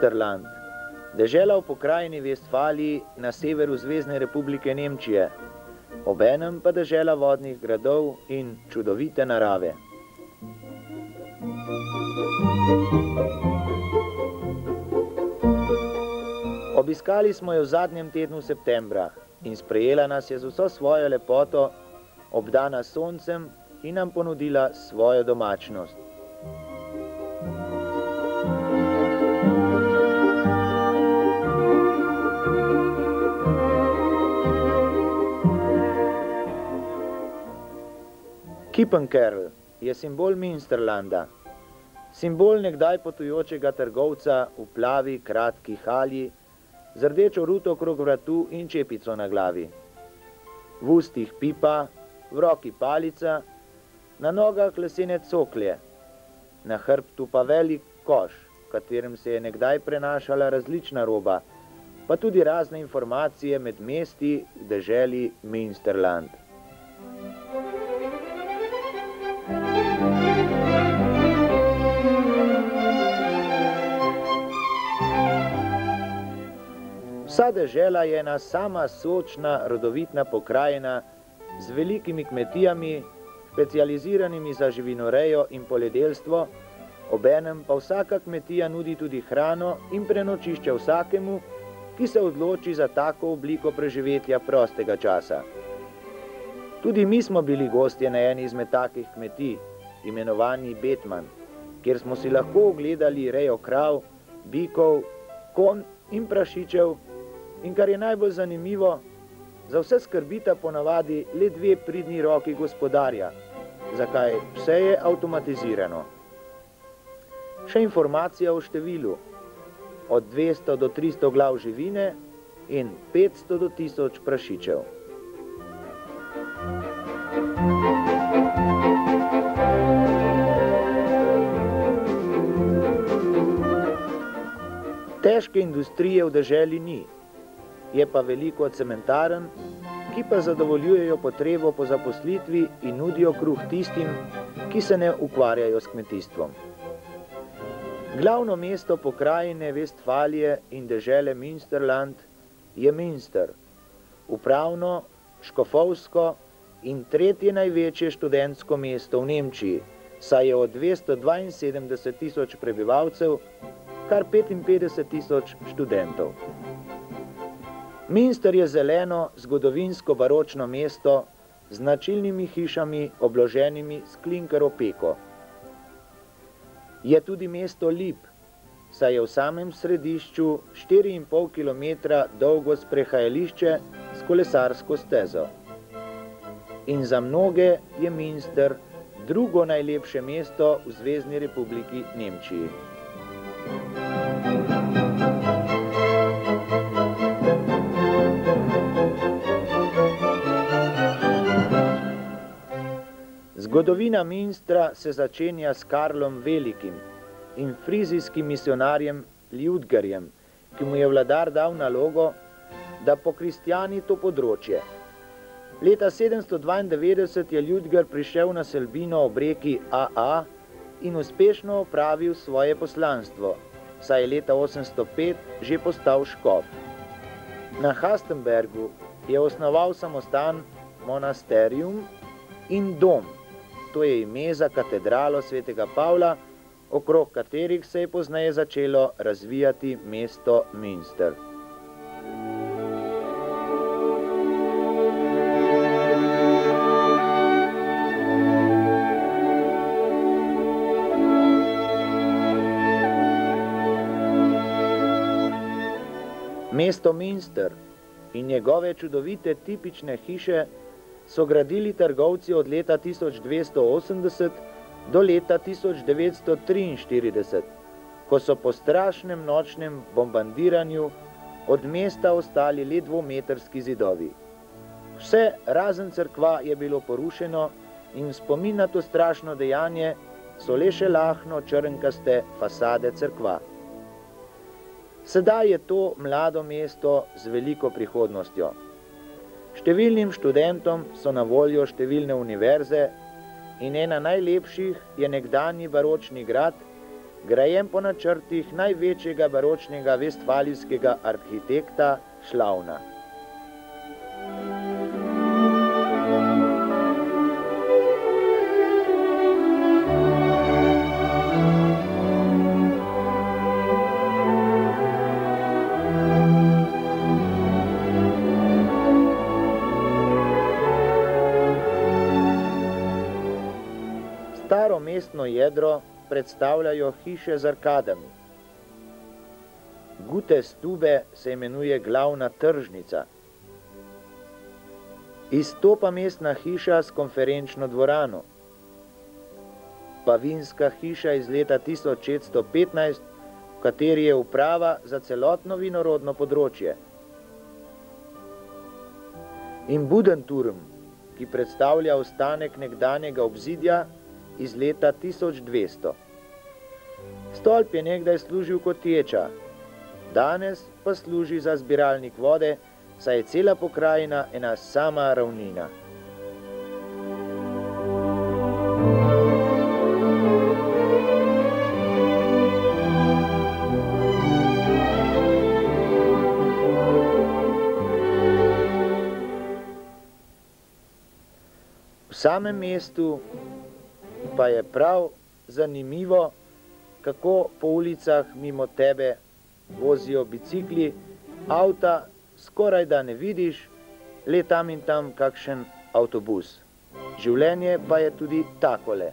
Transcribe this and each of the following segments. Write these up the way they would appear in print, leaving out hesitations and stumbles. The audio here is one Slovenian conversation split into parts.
Münsterland, dežela v pokrajini Vestfaliji na severu Zvezne republike Nemčije, obenem pa dežela vodnih gradov in čudovite narave. Obiskali smo jo v zadnjem tednu septembra in sprejela nas je z vso svojo lepoto, obdana s soncem in nam ponudila svojo domačnost. Kippenkerl je simbol Münsterlanda, simbol nekdaj potujočega trgovca v plavi, kratki halji, z rdečo ruto okrog vratu in čepico na glavi. V ustih pipa, v roki palica, na nogah lesene coklje, na hrbtu pa velik koš, v katerem se je nekdaj prenašala različna roba, pa tudi razne informacije med mesti v deželi Münsterland. Vsa dežela je ena sama sočna, rodovitna pokrajina z velikimi kmetijami, specializiranimi za živinorejo in poljedelstvo, obenem pa vsaka kmetija nudi tudi hrano in prenočišče vsakemu, ki se odloči za tako obliko preživetja prostega časa. Tudi mi smo bili gostje na eni izmed takih kmetij, imenovani Betman, kjer smo si lahko ogledali rejo krav, bikov, konj in prašičev, in kar je najbolj zanimivo, za vse skrbita ponavadi le dve pridni roki gospodarja, zakaj vse je avtomatizirano. Še informacija o številu, od 200 do 300 glav živine in 500 do 1000 prašičev. Težke industrije v deželi ni, je pa veliko cementarn, ki pa zadovoljujejo potrebo po zaposlitvi in nudijo kruh tistim, ki se ne ukvarjajo s kmetijstvom. Glavno mesto pokrajine Vestfalije in dežele Münsterland je Münster, upravno, škofovsko in tretje največje študentsko mesto v Nemčiji, saj je od 272 tisoč prebivalcev kar 55 tisoč študentov. Münster je zeleno, zgodovinsko baročno mesto z značilnimi hišami, obloženimi s klinkeropeko. Je tudi mesto lip, saj je v samem središču 4,5 km dolgo sprehajališče s kolesarsko stezo. In za mnoge je Münster drugo najlepše mesto v Zvezni republiki Nemčiji. Zgodovina Münstra se začenja s Karlom Velikim in frizijskim misionarjem Ljudgerjem, ki mu je vladar dal nalogo, da pokristjani to področje. Leta 792 je Ljudger prišel na Selbino ob reki AA in uspešno opravil svoje poslanstvo, saj je leta 805 že postal škof. Na Hastenbergu je osnoval samostan, monasterium in dom, to je ime za katedralo svetega Pavla, okrog katerih se je pozneje začelo razvijati mesto Münster. Mesto Münster in njegove čudovite tipične hiše so gradili trgovci od leta 1280 do leta 1943, ko so po strašnem nočnem bombardiranju od mesta ostali le dvometrski zidovi. Vse razen cerkva je bilo porušeno in v spomin na to strašno dejanje so le še lahno črnkaste fasade cerkva. Sedaj je to mlado mesto z veliko prihodnostjo. Številnim študentom so na voljo številne univerze in ena najlepših je nekdanji baročni grad, grajen po načrtih največjega baročnega vestfalijskega arhitekta Schlauna. Staro mestno jedro predstavljajo hiše z arkadami. Gute stube se imenuje glavna tržnica. Izstopa mestna hiša s konferenčno dvorano. Pavinska hiša iz leta 1615, v kateri je uprava za celotno vinorodno področje. In Budenturm, ki predstavlja ostanek nekdanjega obzidja iz leta 1200. Stolp je nekdaj služil kot ječa, danes pa služi za zbiralnik vode, saj je cela pokrajina ena sama ravnina. V samem mestu pa je prav zanimivo, kako po ulicah mimo tebe vozijo bicikli, avta skoraj da ne vidiš, le tam in tam kakšen avtobus. Življenje pa je tudi takole.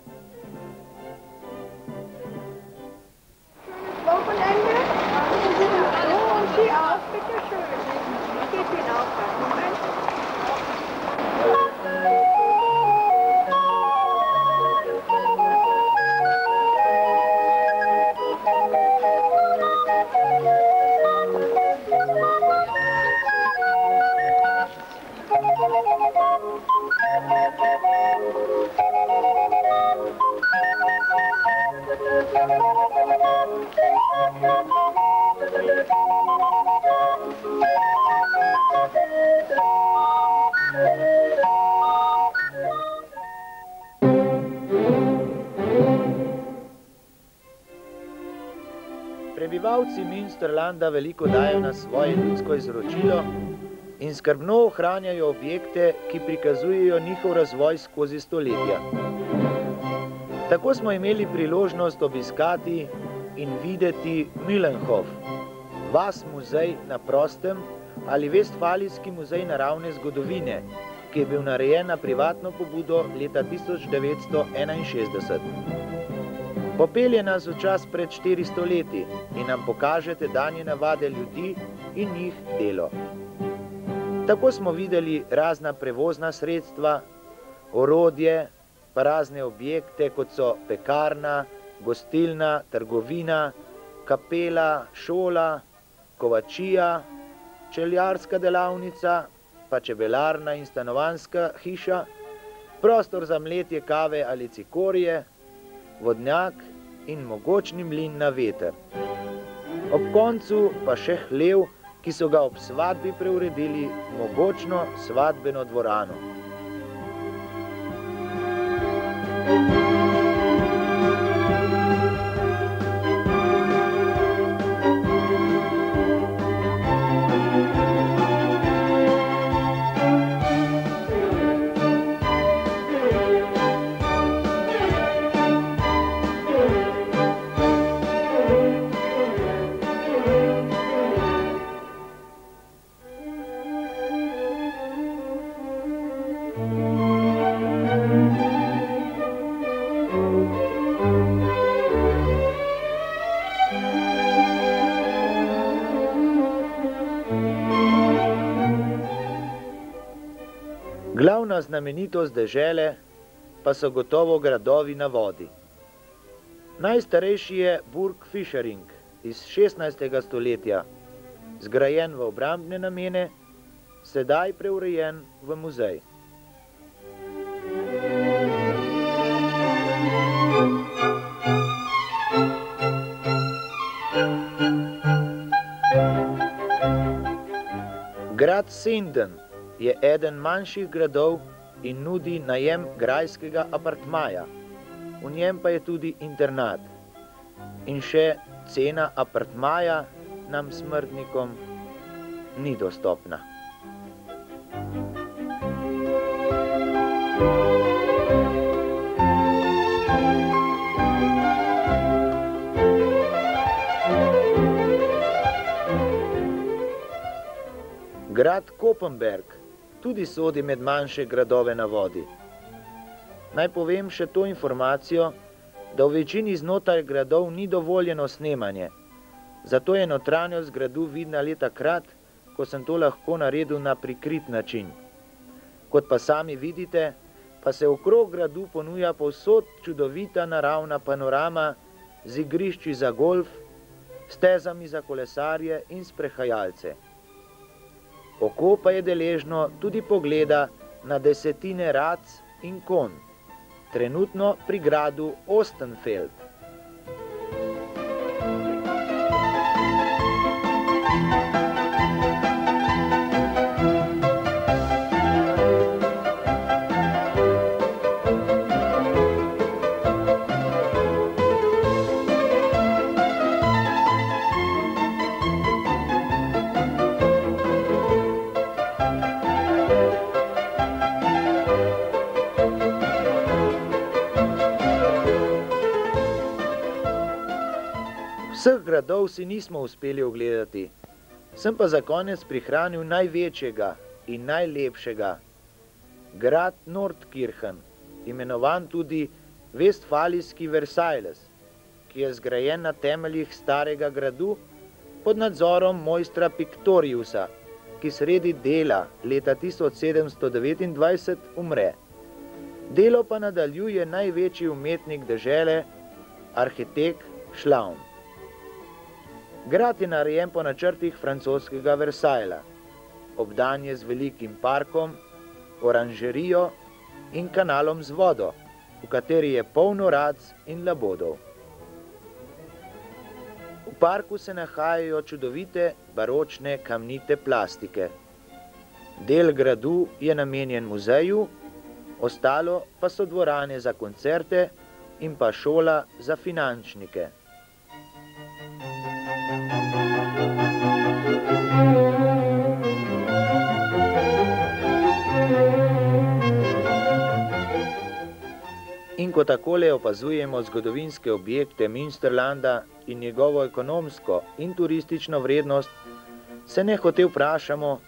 Prebivalci Münsterlanda veliko dajo na svoje ljudsko izročilo in skrbno ohranjajo objekte, ki prikazujejo njihov razvoj skozi stoletja. Tako smo imeli priložnost obiskati in videti Mühlenhof, vas muzej na prostem ali Vestfalijski muzej naravne zgodovine, ki je bil narejen na privatno pobudo leta 1961. Popelje nas v čas pred 400 leti in nam pokaže tedanje navade ljudi in njih delo. Tako smo videli razna prevozna sredstva, orodje, pa razne objekte, kot so pekarna, gostilna, trgovina, kapela, šola, kovačija, čeljarska delavnica, pa čebelarna in stanovanjska hiša, prostor za mletje kave ali cikorije, vodnjak in mogočni mlin na veter. Ob koncu pa še hlev, ki so ga ob svatbi preuredili v mogočno svatbeno dvorano. Glavna znamenitost dežele pa so gotovo gradovi na vodi. Najstarejši je Burg Fischering iz 16. stoletja, zgrajen v obrambne namene, sedaj preurejen v muzej. Grad Senden je eden manjših gradov in nudi najem grajskega apartmaja. V njem pa je tudi internat. in še cena apartmaja nam smrtnikom ni dostopna. Grad Koppenberg tudi sodi med manjše gradove na vodi. Naj povem še to informacijo, da v večini znotraj gradov ni dovoljeno snemanje, zato je notranjost gradu vidna le takrat, ko sem to lahko naredil na prikrit način. Kot pa sami vidite, pa se okrog gradu ponuja povsod čudovita naravna panorama z igrišči za golf, stezami za kolesarje in sprehajalce. Oko pa je deležno tudi pogleda na desetine rac in konj, trenutno pri gradu Ostenfeld. Vseh gradov si nismo uspeli ogledati, sem pa za konec prihranil največjega in najlepšega, grad Nordkirchen, imenovan tudi Vestfalijski Versailles, ki je zgrajen na temeljih starega gradu pod nadzorom mojstra Pictoriusa, ki sredi dela leta 1729 umre. Delo pa nadaljuje največji umetnik dežele, arhitekt Schlaun. Grad je narejen po načrtih francoskega Versailla, obdan je z velikim parkom, oranžerijo in kanalom z vodo, v kateri je polno rac in labodov. V parku se nahajajo čudovite baročne kamnite plastike. Del gradu je namenjen muzeju, ostalo pa so dvorane za koncerte in pa šola za finančnike. In ko takole opazujemo zgodovinske objekte Münsterlanda in njegovo ekonomsko in turistično vrednost, se nehote vprašamo,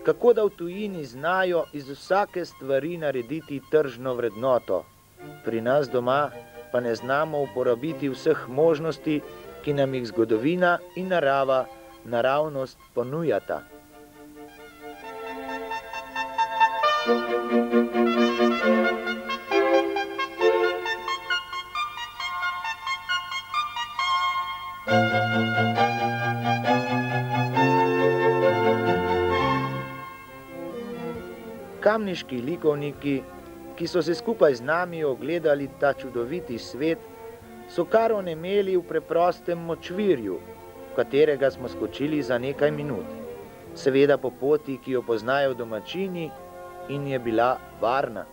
kako da v tujini znajo iz vsake stvari narediti tržno vrednoto. Pri nas doma pa ne znamo uporabiti vseh možnosti, ki nam jih zgodovina in narava, naravnost ponujata. Kamniški likovniki, ki so se skupaj z nami ogledali ta čudoviti svet, so kar onemeli v preprostem močvirju, v katerega smo skočili za nekaj minut, seveda po poti, ki jo poznajo domačini in je bila varna.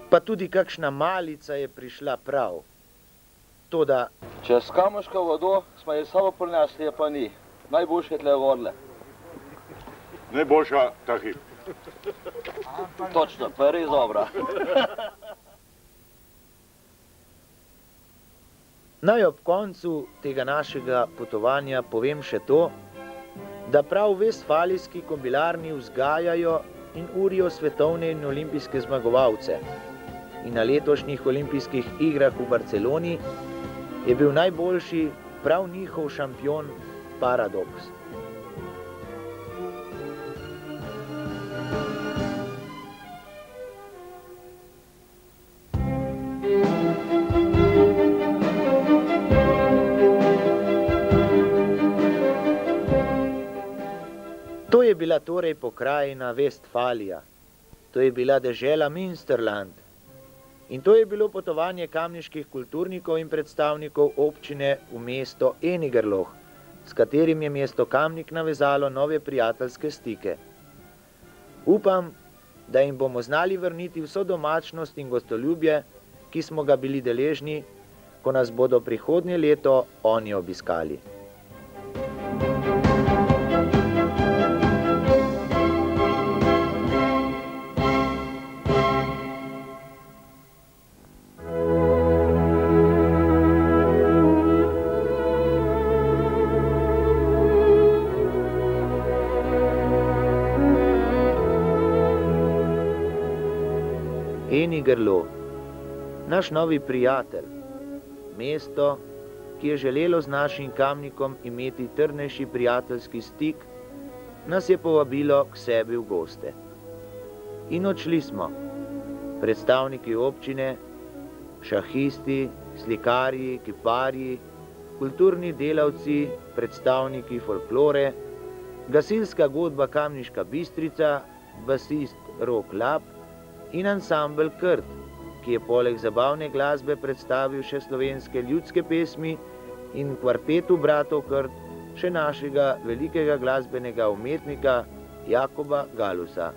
Pa tudi kakšna malica je prišla prav. Toda čez Kamniško vodo smo je samo prinesli, je pa ni. Najboljše tle vodile. Najboljša ta hip. Točno, pa je res dobra. Naj ob koncu tega našega potovanja povem še to, da prav v Vestfalijski kobilarni vzgajajo in urijo svetovne in olimpijske zmagovalce. In na letošnjih olimpijskih igrah v Barceloni je bil najboljši prav njihov šampion Paradoks. To je bila torej pokrajina Vestfalija, to je bila dežela Münsterland in to je bilo potovanje kamniških kulturnikov in predstavnikov občine v mesto Enigerloh s katerim je mesto Kamnik navezalo nove prijateljske stike. Upam, da jim bomo znali vrniti vso domačnost in gostoljubje, ki smo ga bili deležni, ko nas bodo prihodnje leto oni obiskali. Eni Grlo, naš novi prijatelj, mesto, ki je želelo z našim Kamnikom imeti trdnejši prijateljski stik, nas je povabilo k sebi v goste. In odšli smo, predstavniki občine, šahisti, slikarji, kiparji, kulturni delavci, predstavniki folklore, gasilska godba Kamniška Bistrica, basist Rok Lap in ansambel Krt, ki je poleg zabavne glasbe predstavil še slovenske ljudske pesmi in kvartetu bratov Krt še našega velikega glasbenega umetnika Jakoba Galusa.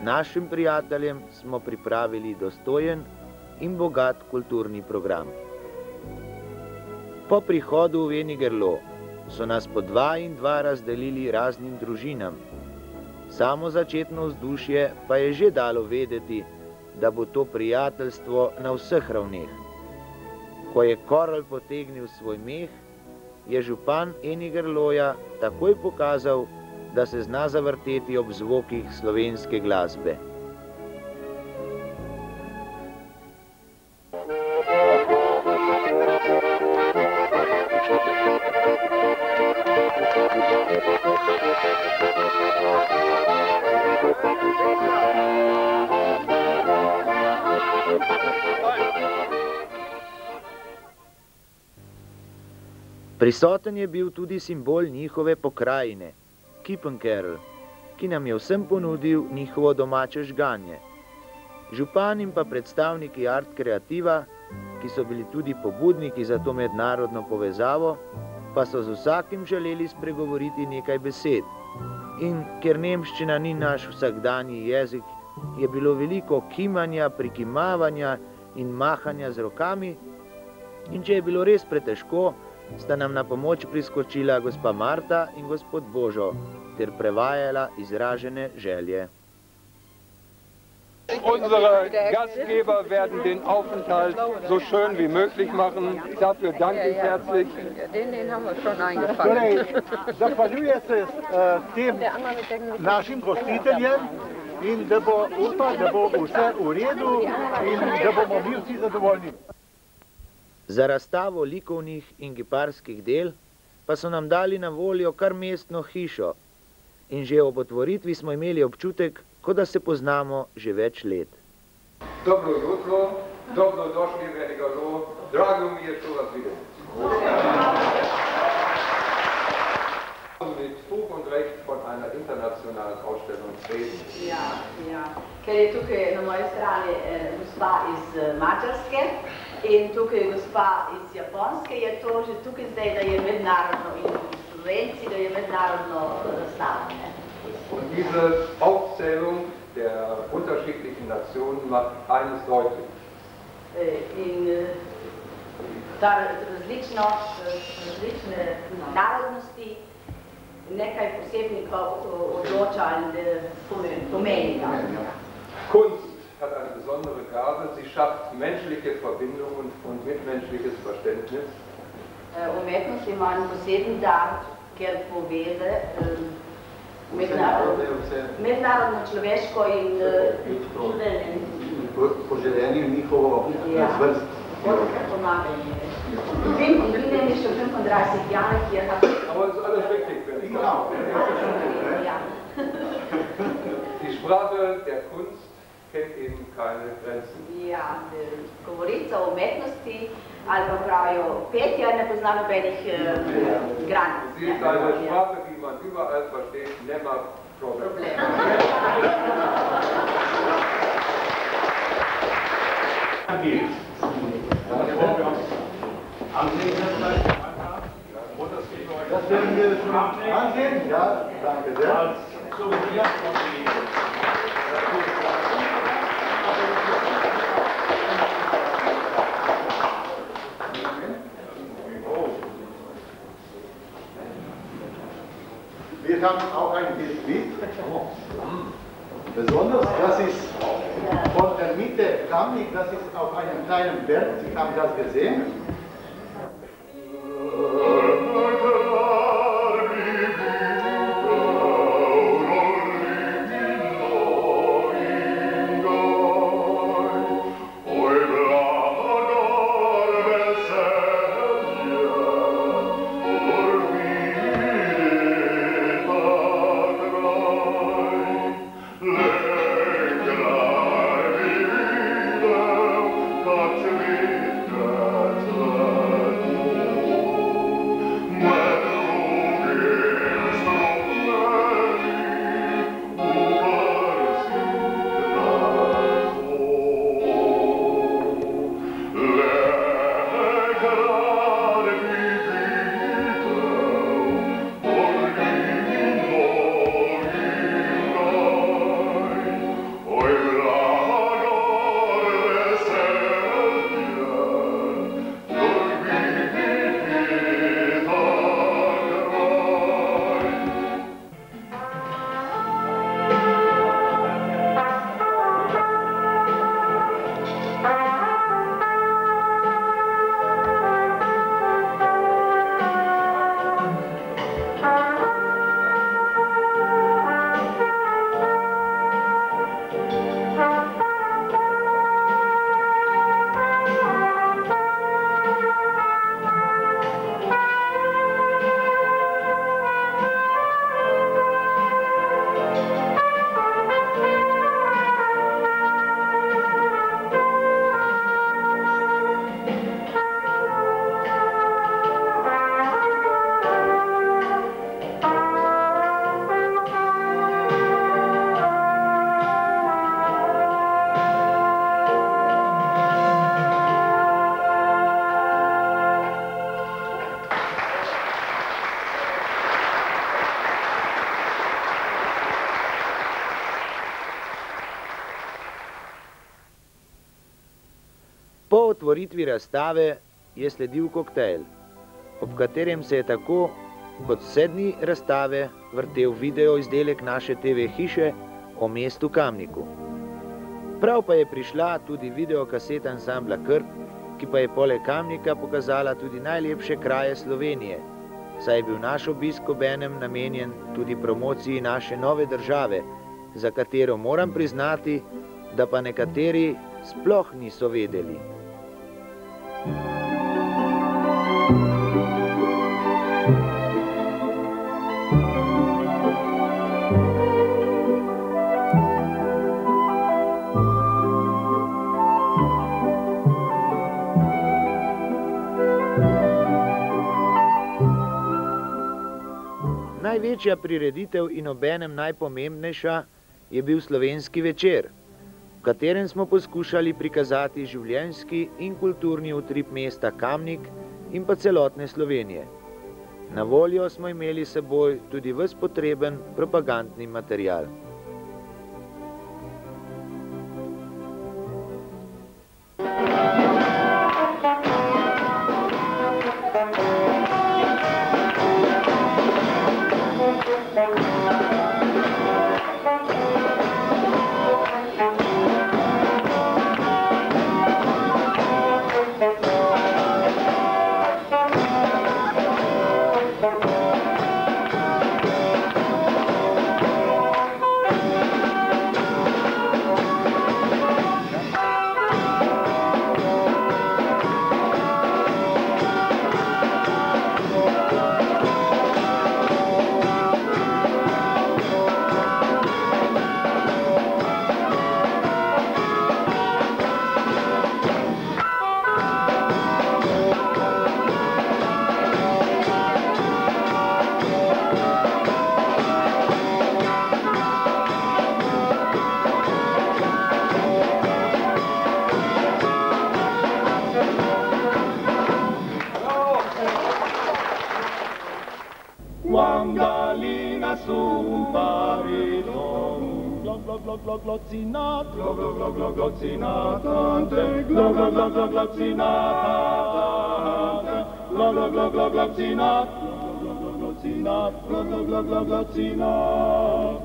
Našim prijateljem smo pripravili dostojen in bogat kulturni program. Po prihodu v Eni Grlo so nas po 2 in 2 razdelili raznim družinam. Samo začetno vzdušje pa je že dalo vedeti, da bo to prijateljstvo na vseh ravneh. Ko je Korl potegnil svoj meh, je župan Eni Grloja takoj pokazal, da se zna zavrteti ob zvokih slovenske glasbe. Prisoten je bil tudi simbol njihove pokrajine, Kippenkerl, ki nam je vsem ponudil njihovo domače žganje. Župan in pa predstavniki Art Kreativa, ki so bili tudi pobudniki za to mednarodno povezavo, pa so z vsakim želeli spregovoriti nekaj besed. In ker nemščina ni naš vsakdanji jezik, je bilo veliko kimanja, prikimavanja in mahanja z rokami, in če je bilo res pretežko, sta nam na pomoč priskočila gospa Marta in gospod Božo, ter prevajala izražene želje. Unsere Gastgeber werden den Aufenthalt so schön wie möglich machen. Dafür danke ich herzlich. Den haben wir schon eingefangen. Zahvaljujem se tem našim gostiteljem in da bo upam, da bo vse v redu in da bomo mi vsi zadovoljni. Za razstavo likovnih in kiparskih del pa so nam dali na voljo kar mestno hišo in že ob otvoritvi smo imeli občutek, kot da se poznamo že več let. Dobro jutro, dobrodošli v Eni Grlo, drago mi je to vas videti. Mit Fug und Recht von einer internationalen Ausstellung reden. Ja, ker je tukaj na moji strani gospa iz Mačarske in tukaj gospa iz Japonske, je to že tukaj zdaj, da je mednarodno in Slovenci, da je mednarodno razstavljanje. Und diese Aufzählung der unterschiedlichen Nationen macht eines deutlich. In ta različne narodnosti nekaj posebnikov odloča in pomeni. Kunst hat eine besondere Gabe, sie schafft menschliche Verbindungen und mitmenschliches Verständnis. Umetnost ima poseben dar, ker povede mednarodno človeško in poželjenje njihovo zvrst. Pomaganje. Vem, und bin nämlich schon 35 Jahre hier. Aber es ist alles richtig, wenn ich Ja. Die Sprache der Kunst kennt eben keine Grenzen. Ja, govorica o umetnosti ali pa pravijo petje ne pozna nobenih granic. Sie ist eine Sprache, die man überall versteht, never problem. Können wir schon ansehen? Ja, danke sehr. Wir haben auch ein Bild. Besonders, das ist von der Mitte Kamnik, das ist auf einem kleinen Berg, Sie haben das gesehen. Po otvoritvi razstave je sledil koktejl, ob katerem se je tako kot vse dni razstave vrtel video izdelek naše TV hiše o mestu Kamniku. Prav pa je prišla tudi videokaseta ansambla Krk, ki pa je poleg Kamnika pokazala tudi najlepše kraje Slovenije, saj je bil naš obisk obenem namenjen tudi promociji naše nove države, za katero moram priznati, da pa nekateri sploh niso vedeli. Največja prireditev in obenem najpomembnejša je bil slovenski večer, v katerem smo poskušali prikazati življenjski in kulturni utrip mesta Kamnik in pa celotne Slovenije. Na voljo smo imeli s seboj tudi ves potreben propagandni material. un pariton. Gloccinat, gloccinat, gloccinat, gloccinat,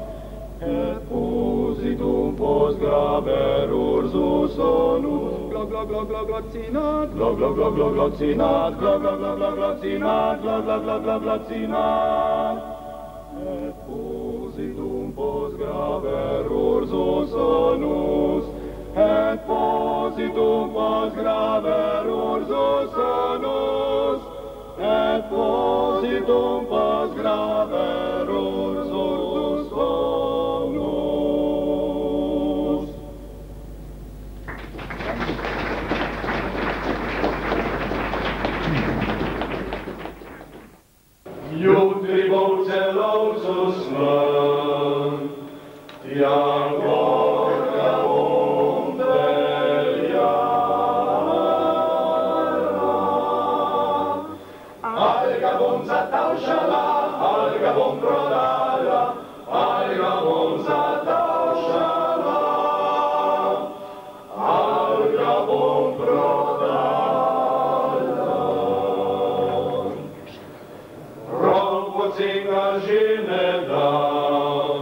et positum post graver ursus sonus. Gloccinat, gloccinat, gloccinat, et positum post graver ursus sonus, et positum post graver ursus sonus, et positum post graver ursus sonus. Jutri bo celovcu smrt, ja gorka bom peljala. Ali ga bom zatavšala, ali ga bom prodala, ali ga bom zatavšala, ali ga bom prodala. Cinga že ne dam,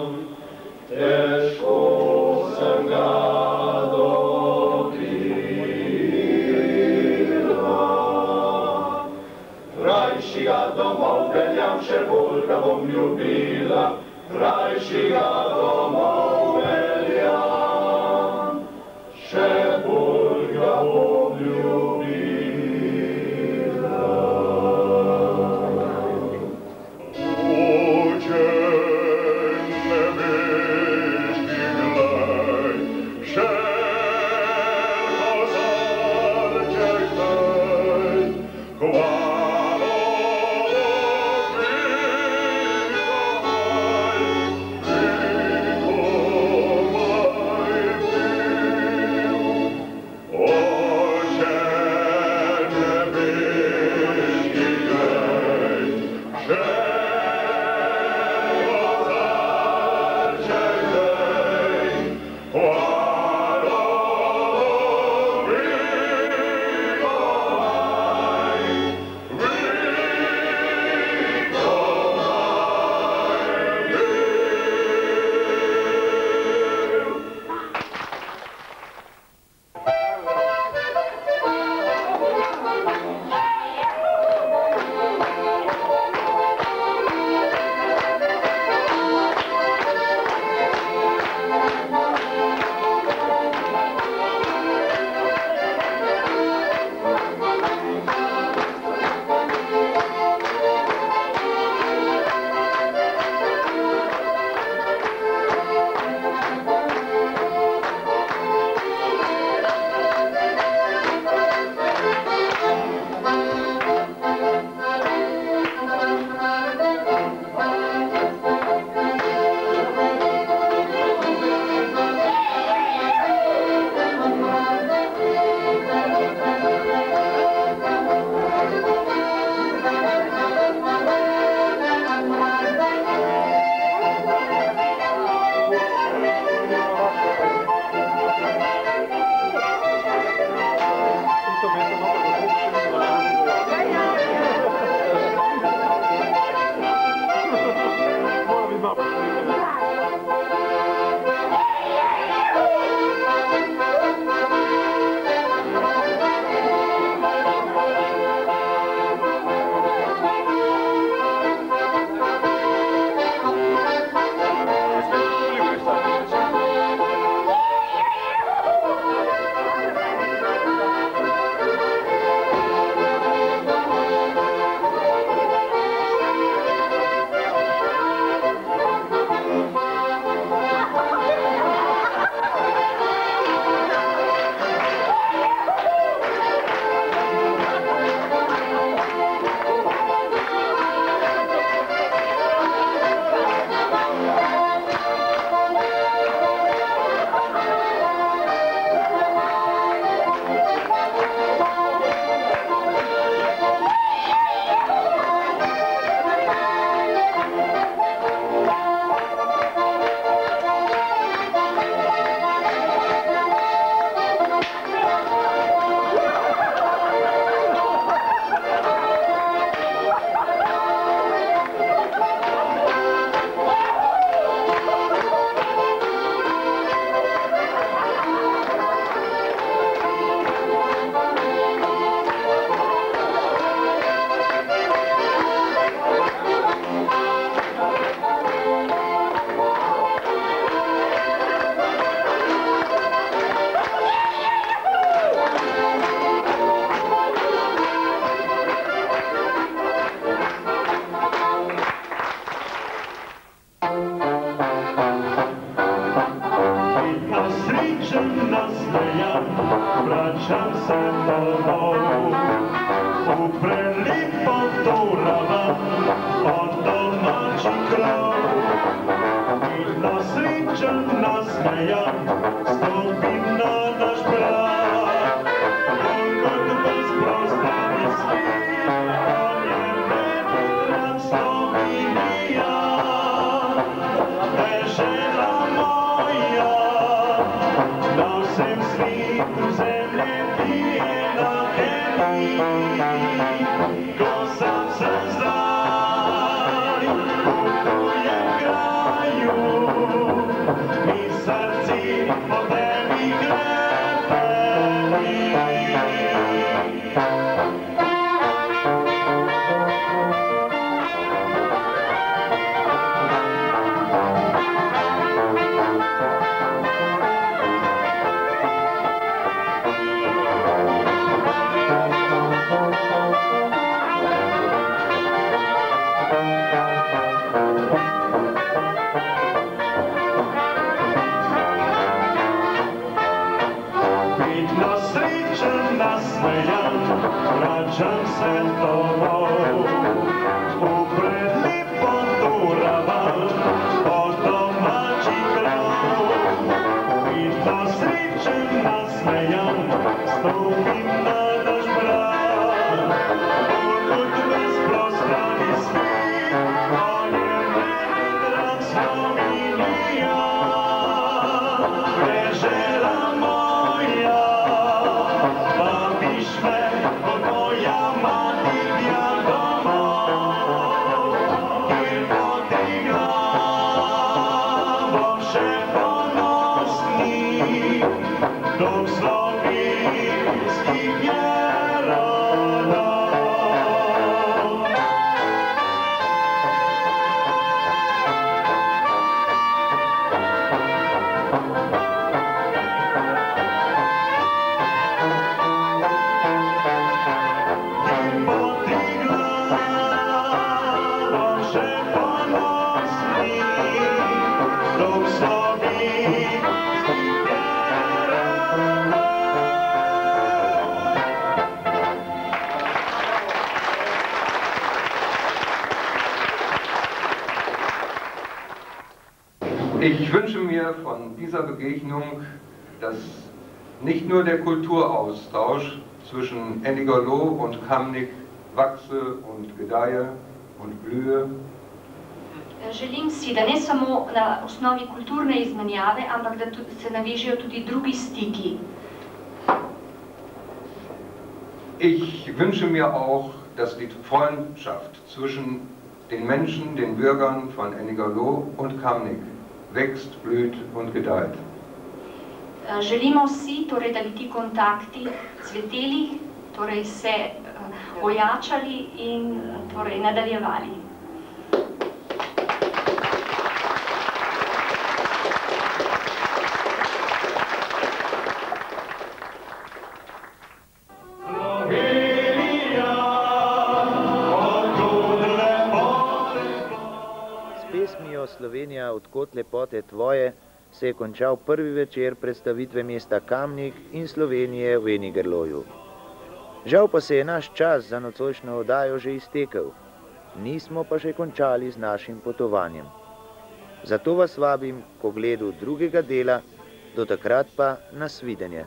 težko sem ga dobila. Rajši ga domov peljam, še bolj ga bom ljubila, rajši ga domov peljam, še bolj ga bom ljubila. Oh vračam se domov, v prelipo Doravan, od domačih krov. Vidno srečen, nasmejan, stopim na naš prag, on kot brezprostani svet, on je meni drag Slovenija, dežela moja, na vsem svetu zemlje ti enakeni, ko sam se zdaj v tujem kraju, mi srci po tebi krepeni. Vidno srečen, nasmejan, vračam se domov, v prelipo Doravan, od domačih krov. Vidno srečen, nasmejan, stopim na naš prag, on kot brezprostrani svet, on je meni drag Slovenija, dežela moja, vabiš me, kot moja mati tja domov, kjer podigramo še ponosni, dom slovenskih je rodov. Ich wünsche mir von dieser Begegnung, dass nicht nur der Kulturaustausch zwischen Ennigerloh und Kamnik wachse und gedeihe und blühe. Želim si, da ne samo na osnovi kulturne izmenjave, ampak da se navežejo tudi drugi stiki. Ich wünsche mir auch, dass die Freundschaft zwischen den Menschen, den Bürgern von Ennigerloh und Kamnik wächst, blüht und gedeiht. Želimo si, torej, da bi ti kontakti cveteli, torej se ojačali in torej nadaljevali. Slovenija, odkot lepote tvoje, se je končal prvi večer predstavitve mesta Kamnik in Slovenije v Enigerloju. Žal pa se je naš čas za nocojšnjo oddajo že iztekel, nismo pa še končali z našim potovanjem. Zato vas vabim k ogledu drugega dela, do takrat pa nasvidenje.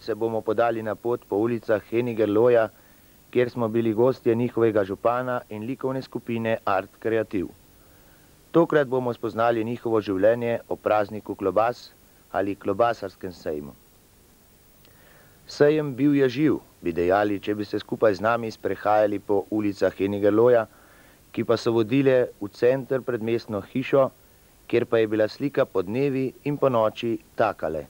Se bomo podali na pot po ulicah Enigerloja, kjer smo bili gostje njihovega župana in likovne skupine Art Kreativ. Tokrat bomo spoznali njihovo življenje o prazniku klobas ali klobasarskem sejmu. Sejem bil je živ, bi dejali, če bi se skupaj z nami sprehajali po ulicah Enigerloja, ki pa so vodile v center pred mestno hišo, kjer pa je bila slika po dnevi in po noči takale.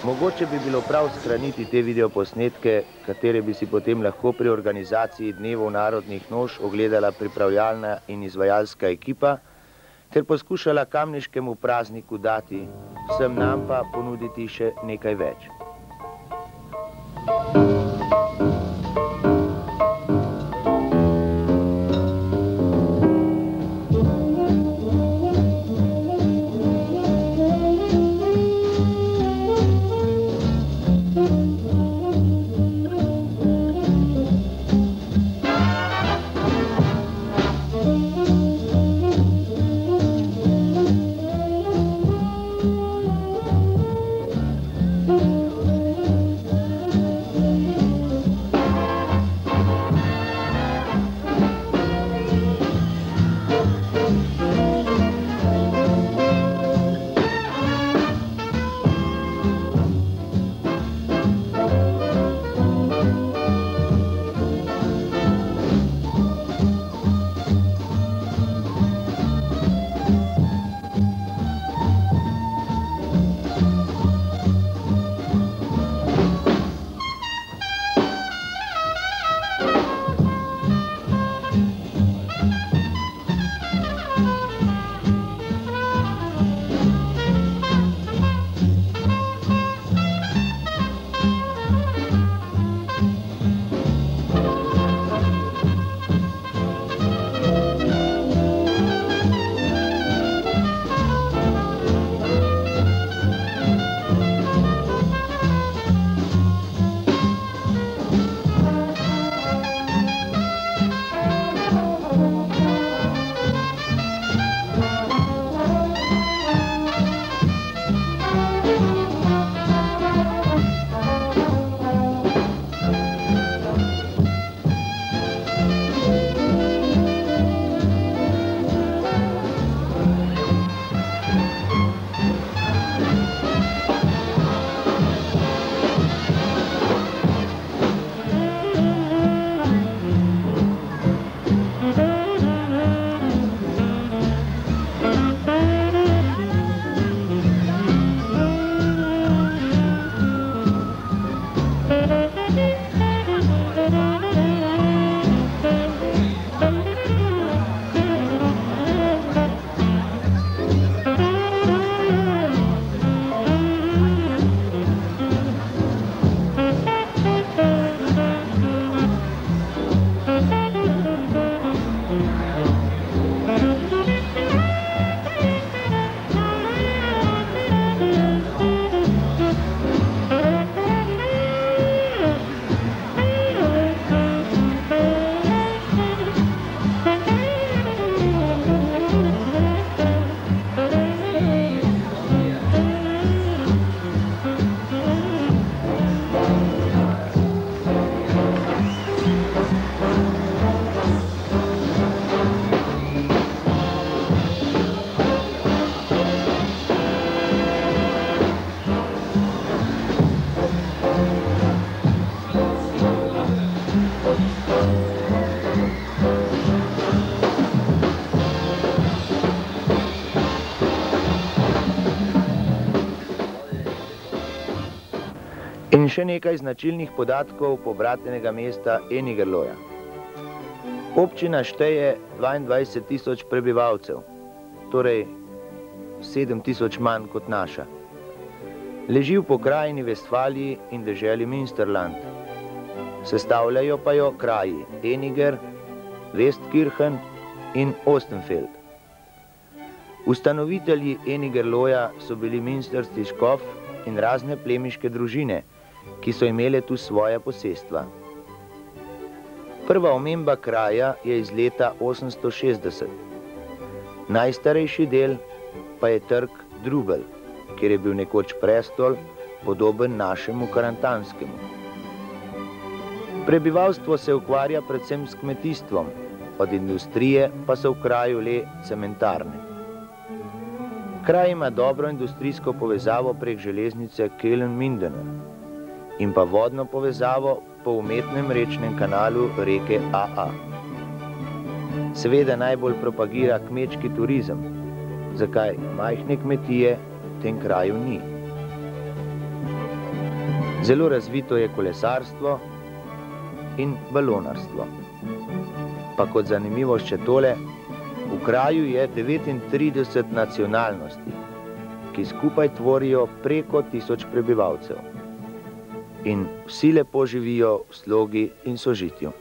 Mogoče bi bilo prav shraniti te videoposnetke, katere bi si potem lahko pri organizaciji Dnevov narodnih noš ogledala pripravljalna in izvajalska ekipa, ter poskušala kamniškemu prazniku dati, vsem nam pa ponuditi še nekaj več. In še nekaj značilnih podatkov pobratenega mesta Enigerloja. Občina šteje 22 tisoč prebivalcev, torej 7 tisoč manj kot naša. Leži v pokrajini Vestfaliji in deželi Münsterland. Sestavljajo pa jo kraji Eniger, Westkirchen in Ostenfeld. Ustanovitelji Enigerloja so bili münsterski škof in razne plemiške družine, ki so imele tu svoja posestva. Prva omemba kraja je iz leta 860. Najstarejši del pa je trg Drubel, kjer je bil nekoč prestol, podoben našemu karantanskemu. Prebivalstvo se ukvarja predvsem s kmetijstvom, od industrije pa so v kraju le cementarne. Kraj ima dobro industrijsko povezavo prek železnice Köln-Mindener in pa vodno povezavo po umetnem rečnem kanalu reke AA. Seveda najbolj propagira kmečki turizem, zakaj majhne kmetije v tem kraju ni. Zelo razvito je kolesarstvo in balonarstvo. Pa kot zanimivost še tole, v kraju je 39 nacionalnosti, ki skupaj tvorijo preko 1000 prebivalcev. In vsi lepo živijo v slogi in sožitju.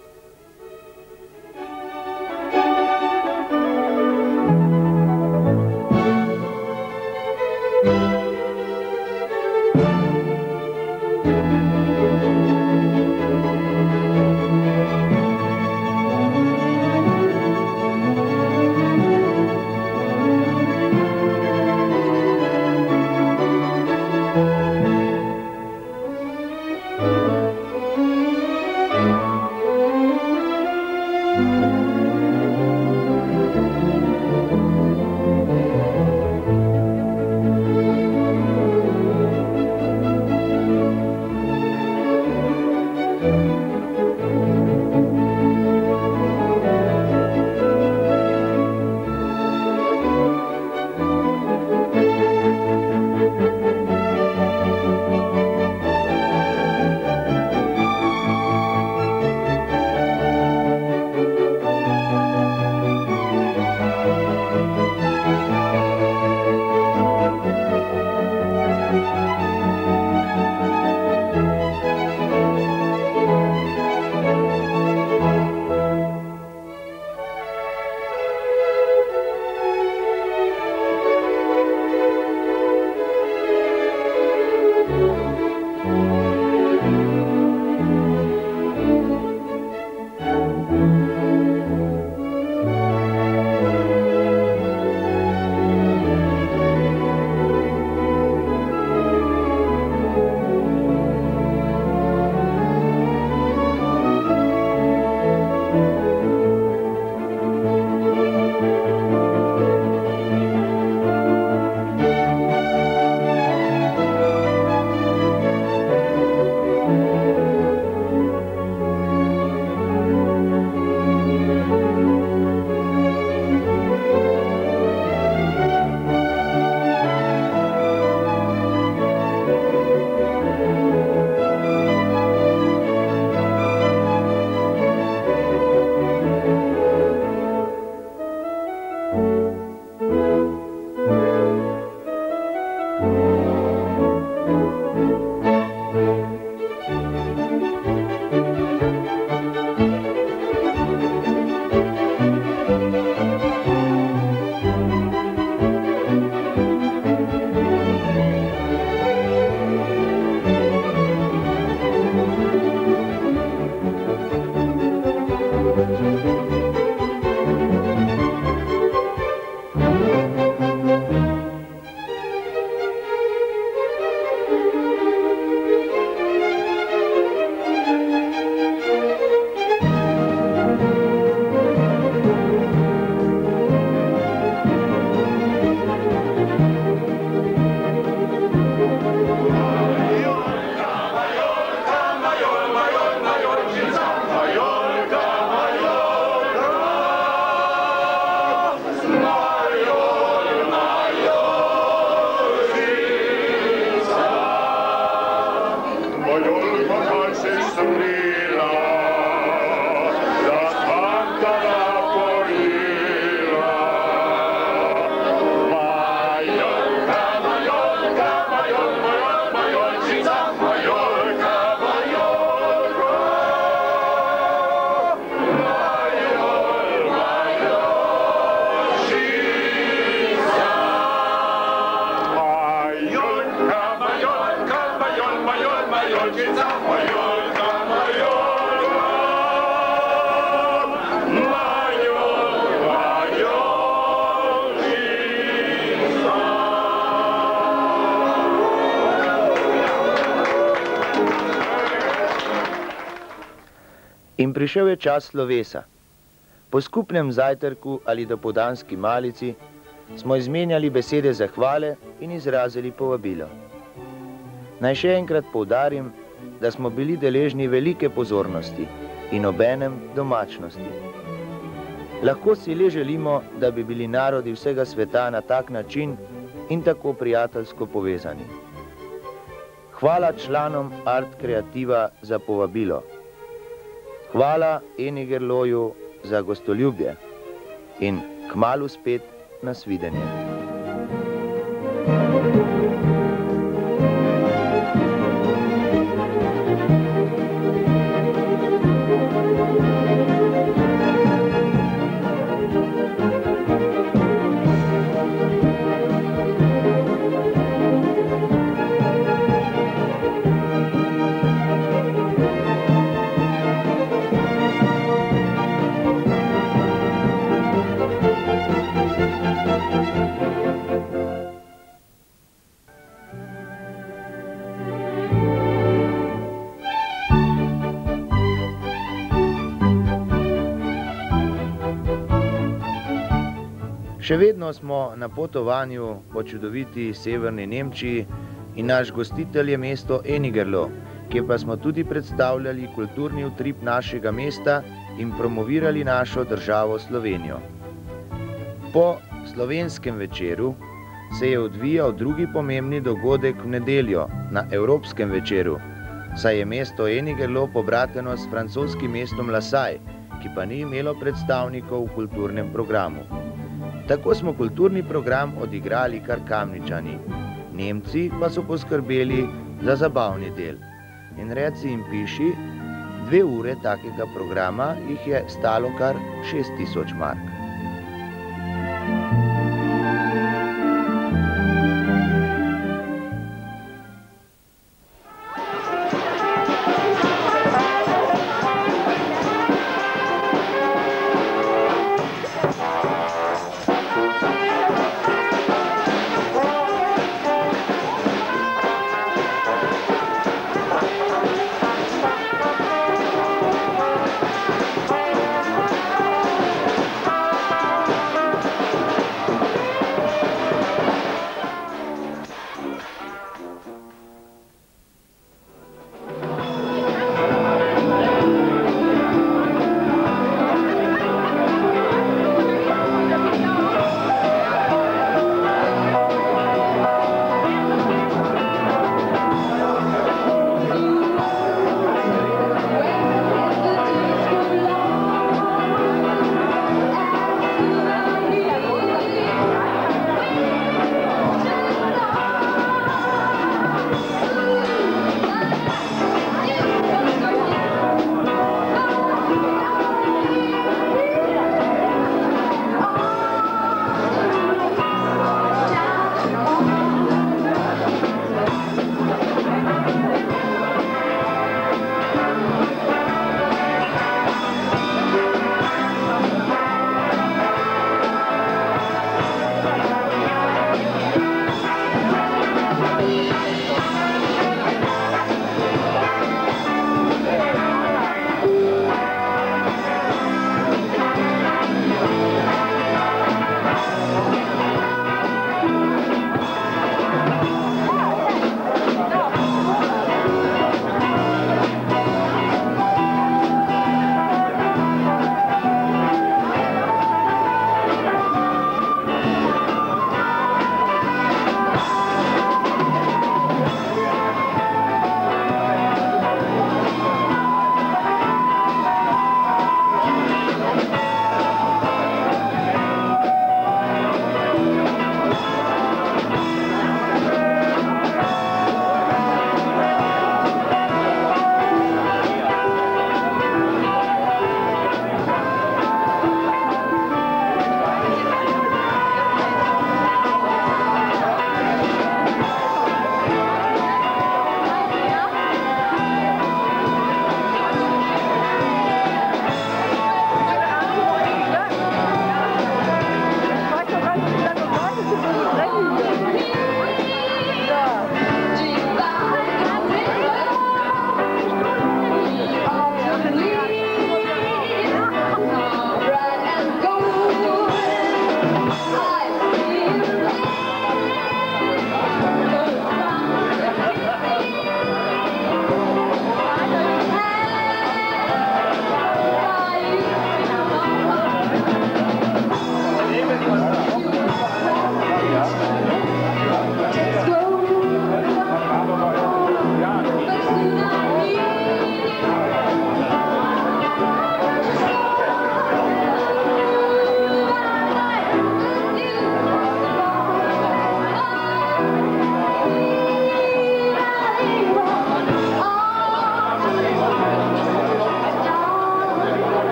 Jolčica, Majolka, Majolka, Majolka, Jolčica. In prišel je čas slovesa. Po skupnem zajtrku ali dopoldanski malici smo izmenjali besede zahvale in izrazili povabilo. Naj še enkrat poudarim, da smo bili deležni velike pozornosti in obenem domačnosti. Lahko si le želimo, da bi bili narodi vsega sveta na tak način in tako prijateljsko povezani. Hvala članom Art Kreativa za povabilo. Hvala Enigerloju za gostoljubje in kmalu spet na svidenje. Še vedno smo na potovanju po čudoviti severni Nemčiji in naš gostitelj je mesto Enigerlo, kjer pa smo tudi predstavljali kulturni utrip našega mesta in promovirali našo državo Slovenijo. Po slovenskem večeru se je odvijal drugi pomembni dogodek v nedeljo na Evropskem večeru, saj je mesto Enigerlo pobrateno s francoskim mestom Lasaj, ki pa ni imelo predstavnikov v kulturnem programu. Tako smo kulturni program odigrali kar Kamničani, Nemci pa so poskrbeli za zabavni del. In reci in piši, 2 ure takega programa jih je stalo kar 6000 mark.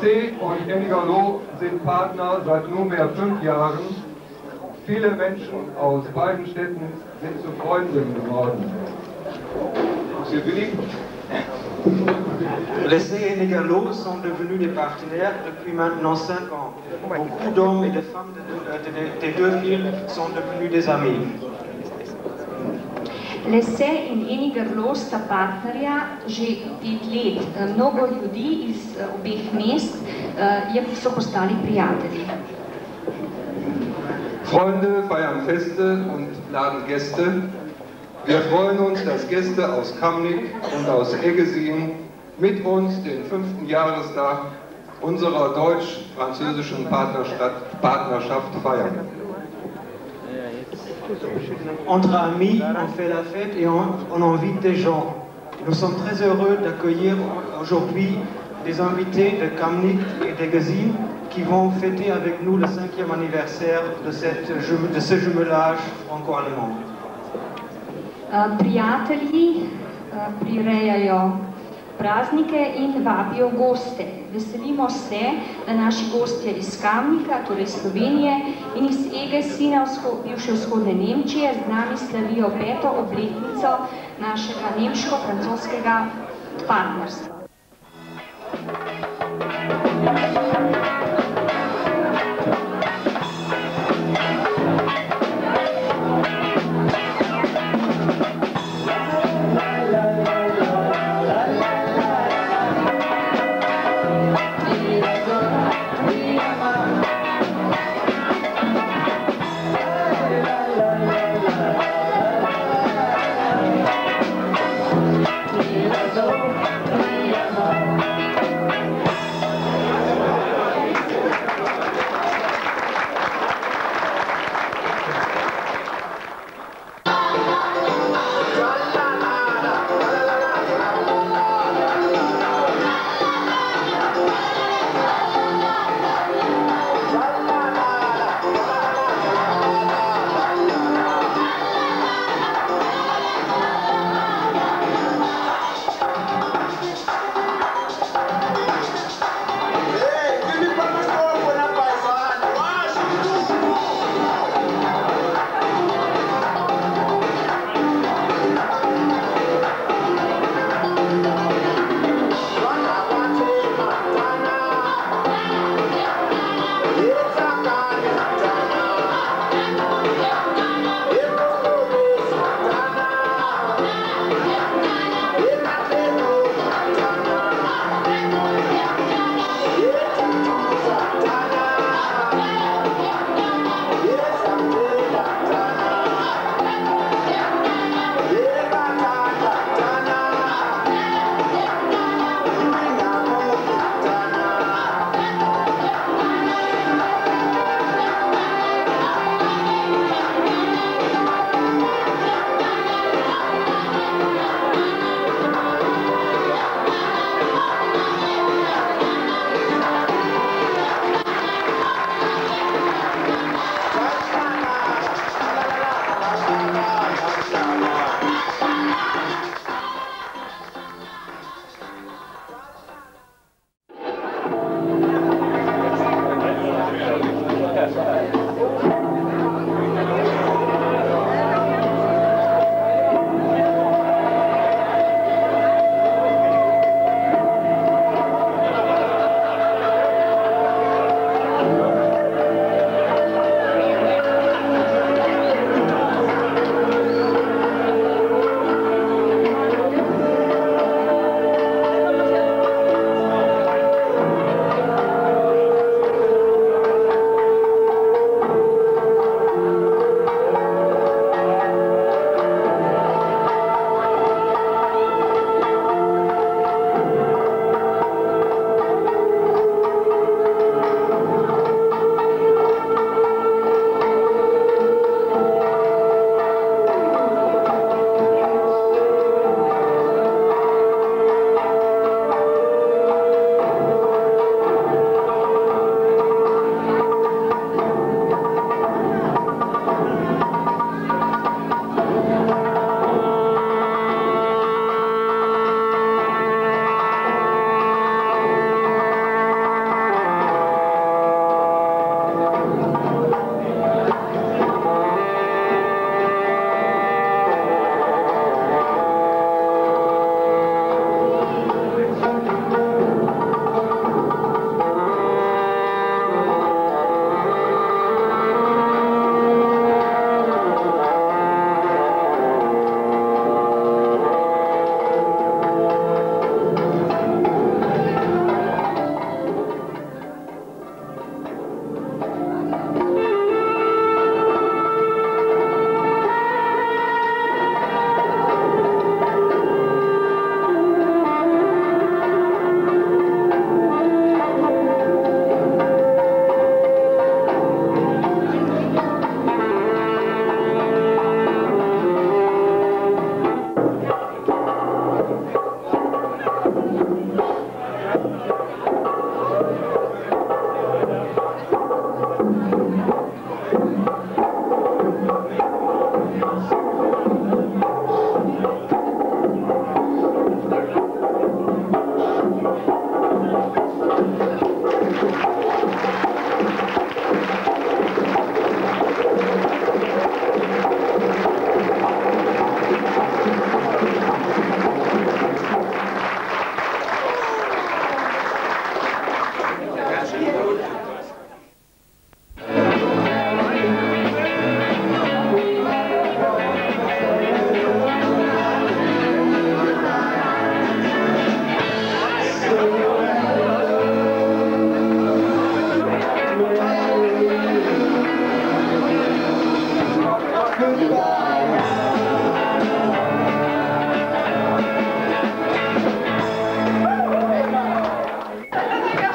L'Essai und Ennigerloh sind Partner seit nunmehr 5 Jahren. Viele Menschen aus beiden Städten sind zu Freunden geworden. L'Essai et Ennigerloh sont devenus des partenaires depuis maintenant 5 ans. Beaucoup d'hommes et de femmes des deux villes sont devenus des amis. L'Essai in Ennigerloh sta partnerja že 5 let. Mnogo ljudi iz obeh mest so postali prijatelji. Freunde feiern Feste und laden Gäste. Wir freuen uns, dass Gäste aus Kamnik und aus Eggesin mit uns den 5. Jahrestag unserer deutsch-französischen Partnerschaft feiern. Entre amis, on fait la fête et on invite des gens. Nous sommes très heureux d'accueillir aujourd'hui des invités de Kamnik et d'Eggesin qui vont fêter avec nous le 5e anniversaire de ce jumelage franco-allemand. Prijatelji prirejajo praznike in vabijo goste. Veselimo se, da naši gostje iz Kamnika, torej Slovenije, in iz Eggesina, bivše vzhodne Nemčije, z nami slavijo 5. obletnico našega nemško-francoskega partnerstva.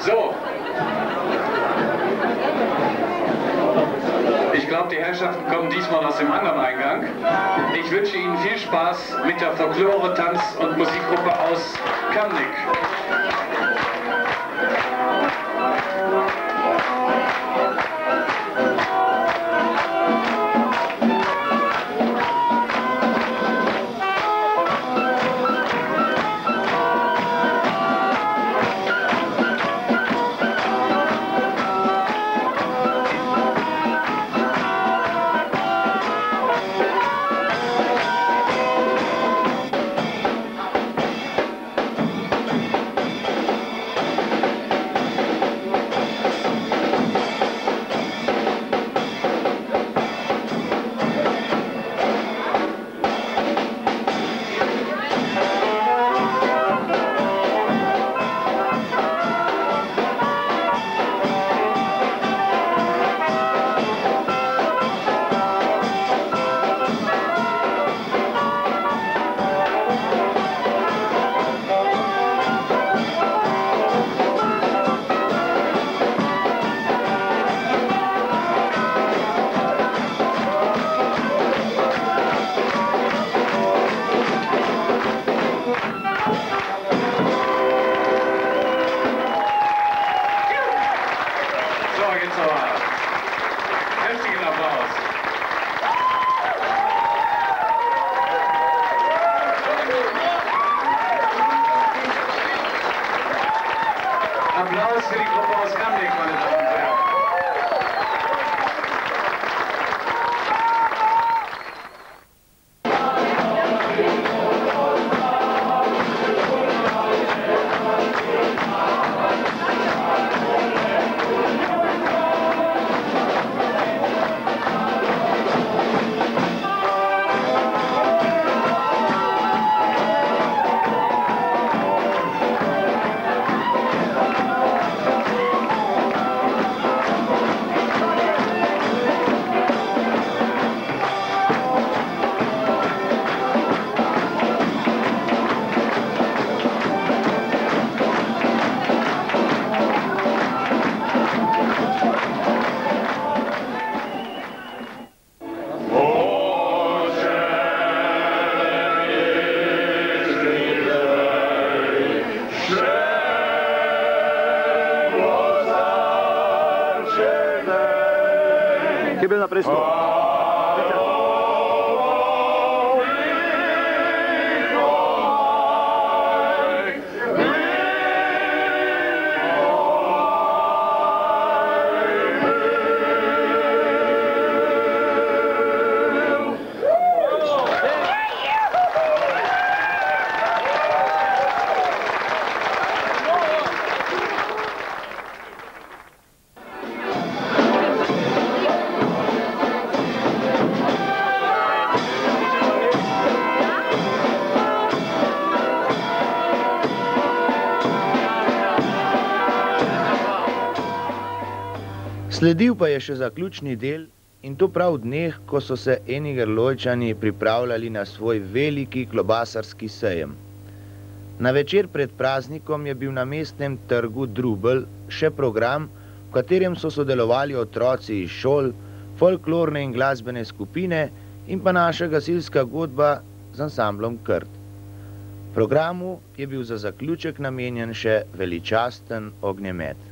So. Ich glaube, die Herrschaften kommen diesmal aus dem anderen Eingang. Ich wünsche Ihnen viel Spaß mit der Folklore-, Tanz- und Musikgruppe aus Kamnik. Heftigen Applaus. Applaus für die Gruppe aus Kamnik, meine Damen und Herren. Che bella presto! Sledil pa je še zaključni del in to prav v dneh, ko so se Enigerlojčani pripravljali na svoj veliki klobasarski sejem. Na večer pred praznikom je bil na mestnem trgu Drubelj še program, v katerem so sodelovali otroci iz šol, folklorne in glasbene skupine in pa naša gasilska godba z ansamblom Krt. Programu je bil za zaključek namenjen še veličasten ognjemet.